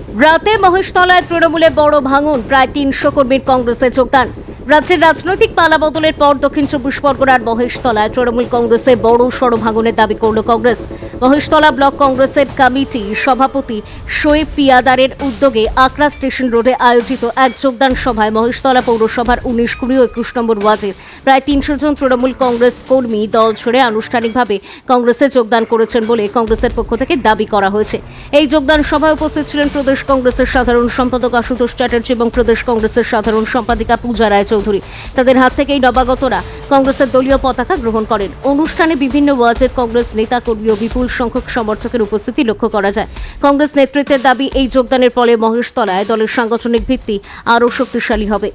রাতে মহেশতলায় তৃণমূলে বড় ভাঙন, প্রায় ৩০০ কর্মীর কংগ্রেসে যোগদান। রাজ্যের রাজনৈতিক পালাবদলের পর দক্ষিণ চব্বিশ পরগনার মহেশতলায় তৃণমূল কংগ্রেসে বড় সড় ভাঙনের দাবি করল কংগ্রেস। মহেশতলা ব্লক কংগ্রেসের কমিটি সভাপতি শোয়েব পিয়াদারের উদ্যোগে আকরা স্টেশন রোডে আয়োজিত এক যোগদান সভায় মহেশতলা পৌরসভার ১৯, ২০ ও ২১ নম্বর ওয়ার্ডের প্রায় ৩০০ জন তৃণমূল কংগ্রেস কর্মী দল ছেড়ে আনুষ্ঠানিকভাবে কংগ্রেসে যোগদান করেছেন বলে কংগ্রেসের পক্ষ থেকে দাবি করা হয়েছে। এই যোগদান সভায় উপস্থিত ছিলেন প্রদেশ কংগ্রেসের সাধারণ সম্পাদক আশুতোষ চ্যাটার্জি এবং প্রদেশ কংগ্রেসের সাধারণ সম্পাদিকা পূজা রায় চৌধুরী। তাদের হাত থেকেই নবাগতরা কংগ্রেসের দলীয় পতাকা গ্রহণ করেন। অনুষ্ঠানে বিভিন্ন ওয়ার্ডের কংগ্রেস নেতা কর্মী ও বিপুল সংখ্যক সমর্থকের উপস্থিতি লক্ষ্য করা যায়। কংগ্রেস নেতৃত্বের দাবি, এই যোগদানের ফলে মহেশতলায় দলের সাংগঠনিক ভিত্তি আরও শক্তিশালী হবে।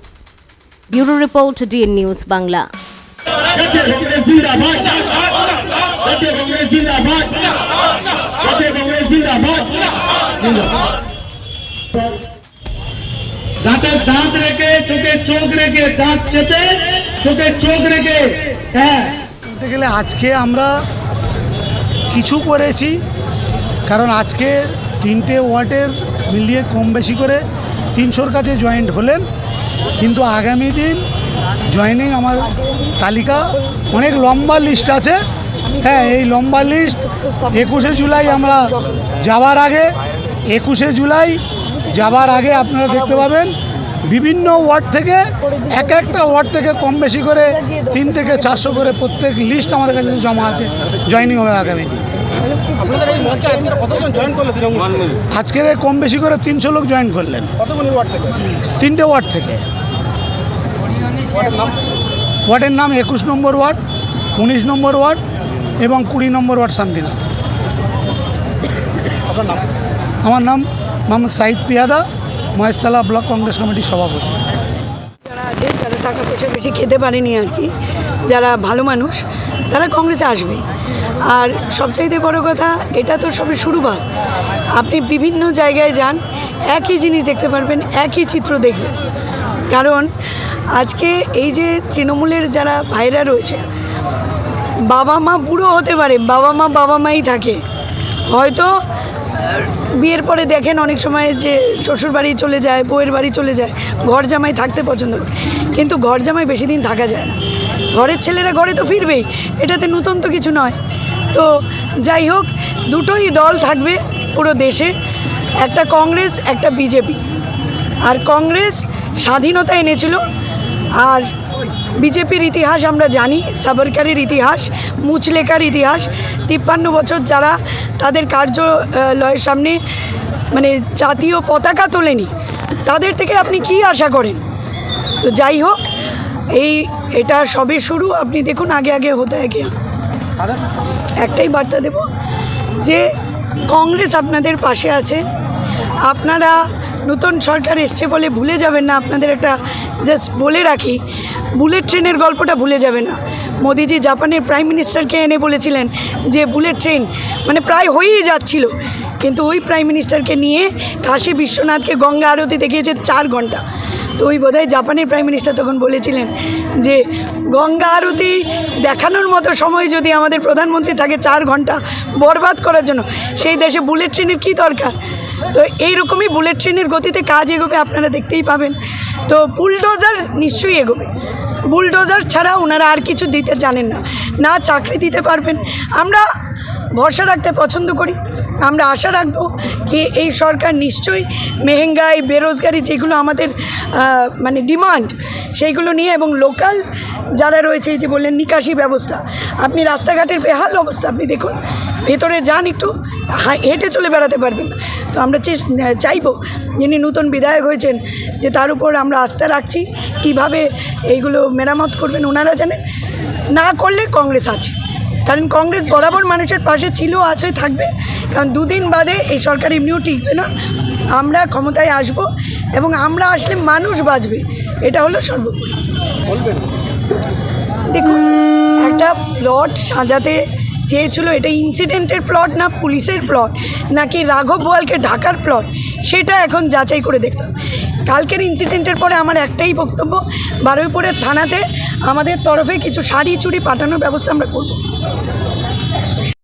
Bureau report, DN news Bangla. দাঁতে দাঁত রেখে, চোখে চোখ রেখে, দাঁত চেপে চোখে চোখ রেখে, হ্যাঁ বলতে গেলে আজকে আমরা কিছু করেছি, কারণ আজকে 3টে ওয়ার্ডের মিলিয়ে কম বেশি করে 300-র কাছে জয়েন্ট হলেন, কিন্তু আগামী দিন জয়েনিং আমার তালিকা অনেক লম্বা লিস্ট আছে। হ্যাঁ, এই লম্বা লিস্ট 21শে জুলাই আমরা যাওয়ার আগে 21শে জুলাই যাবার আগে আপনারা দেখতে পাবেন বিভিন্ন ওয়ার্ড থেকে একটা ওয়ার্ড থেকে কম বেশি করে 3 থেকে 400 করে প্রত্যেক লিস্ট আমাদের কাছে জমা আছে, জয়েনিং হবে আগামী দিন। আজকের কম বেশি করে 300 লোক জয়েন করলেন 3টে ওয়ার্ড থেকে। ওয়ার্ডের নাম 21 নম্বর ওয়ার্ড, 19 নম্বর ওয়ার্ড এবং 20 নম্বর ওয়ার্ড শান্তিনাথ। আমার নাম মোহাম্মদ সাইদ পিয়াদা, মহেশতলা ব্লক কংগ্রেস কমিটির সভাপতি। যারা আছে, যারা টাকা পয়সা বেশি খেতে পারেনি আর কি, যারা ভালো মানুষ, তারা কংগ্রেসে আসবে। আর সবচাইতে বড় কথা, এটা তো সবে শুরু বা। আপনি বিভিন্ন জায়গায় যান, একই জিনিস দেখতে পারবেন, একই চিত্র দেখবেন। কারণ আজকে এই যে তৃণমূলের যারা ভাইরা রয়েছে, বাবা মা বুড়ো হতে পারে, বাবা মাই থাকে। হয়তো বিয়ের পরে দেখেন অনেক সময় যে শ্বশুর বাড়ি চলে যায়, বউয়ের বাড়ি চলে যায়, ঘর জামাই থাকতে পছন্দ করে, কিন্তু ঘর জামাই বেশি দিন থাকা যায় না। ঘরের ছেলেরা ঘরে তো ফিরবেই, এটাতে নতুন তো কিছু নয়। তো যাই হোক, দুটোই দল থাকবে পুরো দেশে, একটা কংগ্রেস, একটা বিজেপি। আর কংগ্রেস স্বাধীনতা এনেছিল, আর বিজেপির ইতিহাস আমরা জানি, সাবরকারের ইতিহাস, মুচলেকার ইতিহাস। 53 বছর যারা তাদের কার্যালয়ের সামনে মানে জাতীয় পতাকা তোলেনি, তাদের থেকে আপনি কি আশা করেন? তো যাই হোক, এটা সবে শুরু। আপনি দেখুন, আগে আগে হতে গিয়ে একটাই বার্তা দেব যে কংগ্রেস আপনাদের পাশে আছে। আপনারা নতুন সরকার এসছে বলে ভুলে যাবেন না। আপনাদের একটা জাস্ট বলে রাখি, বুলেট ট্রেনের গল্পটা ভুলে যাবে না। মোদিজি জাপানের প্রাইম মিনিস্টারকে এনে বলেছিলেন যে বুলেট ট্রেন মানে প্রায় হয়েই যাচ্ছিল, কিন্তু ওই প্রাইম মিনিস্টারকে নিয়ে কাশী বিশ্বনাথকে গঙ্গা আরতি দেখিয়েছে 4 ঘন্টা। তো ওই বোধহয় জাপানের প্রাইম মিনিস্টার তখন বলেছিলেন যে গঙ্গা আরতি দেখানোর মতো সময় যদি আমাদের প্রধানমন্ত্রী থাকে 4 ঘন্টা বরবাদ করার জন্য, সেই দেশে বুলেট ট্রেনের কী দরকার? তো এইরকমই বুলেট ট্রেনের গতিতে কাজ এগোবে, আপনারা দেখতেই পাবেন। তো বুলডোজার নিশ্চয়ই এগোবে, বুলডোজার ছাড়া ওনারা আর কিছু দিতে জানেন না, না চাকরি দিতে পারবেন। আমরা ভরসা রাখতে পছন্দ করি, আমরা আশা রাখবো কি এই সরকার নিশ্চয়ই মেহেঙ্গাই, বেরোজগারি যেগুলো আমাদের মানে ডিমান্ড, সেইগুলো নিয়ে, এবং লোকাল যারা রয়েছে, এই যে বললেন নিকাশি ব্যবস্থা, আপনি রাস্তাঘাটের বেহাল অবস্থা, আপনি দেখুন, ভেতরে যান, একটু হেঁটে চলে বেড়াতে পারবেন না। তো আমরা চাইবো যিনি নতুন বিধায়ক হয়েছেন, যে তার উপর আমরা আস্থা রাখছি, কিভাবে এইগুলো মেরামত করবেন ওনারা জানেন। না করলে কংগ্রেস আছে, কারণ কংগ্রেস বরাবর মানুষের পাশে ছিল, আছে, থাকবে। কারণ 2 দিন বাদে এই সরকার এমনিও টিকবে না। আমরা ক্ষমতায় আসব এবং আমরা আসলে মানুষ বাঁচবে, এটা হলো সর্বোপরি। দেখুন, একটা প্লট সাজাতে চেয়েছিল, এটা ইনসিডেন্টের প্লট না পুলিশের প্লট নাকি রাঘব বোয়ালকে ঢাকার প্লট, সেটা এখন যাচাই করে দেখতে হবে। কালকের ইনসিডেন্টের পরে আমার একটাই বক্তব্য, বারুইপুরের থানাতে আমাদের তরফে কিছু শাড়ি চুড়ি পাঠানোর ব্যবস্থা আমরা করব।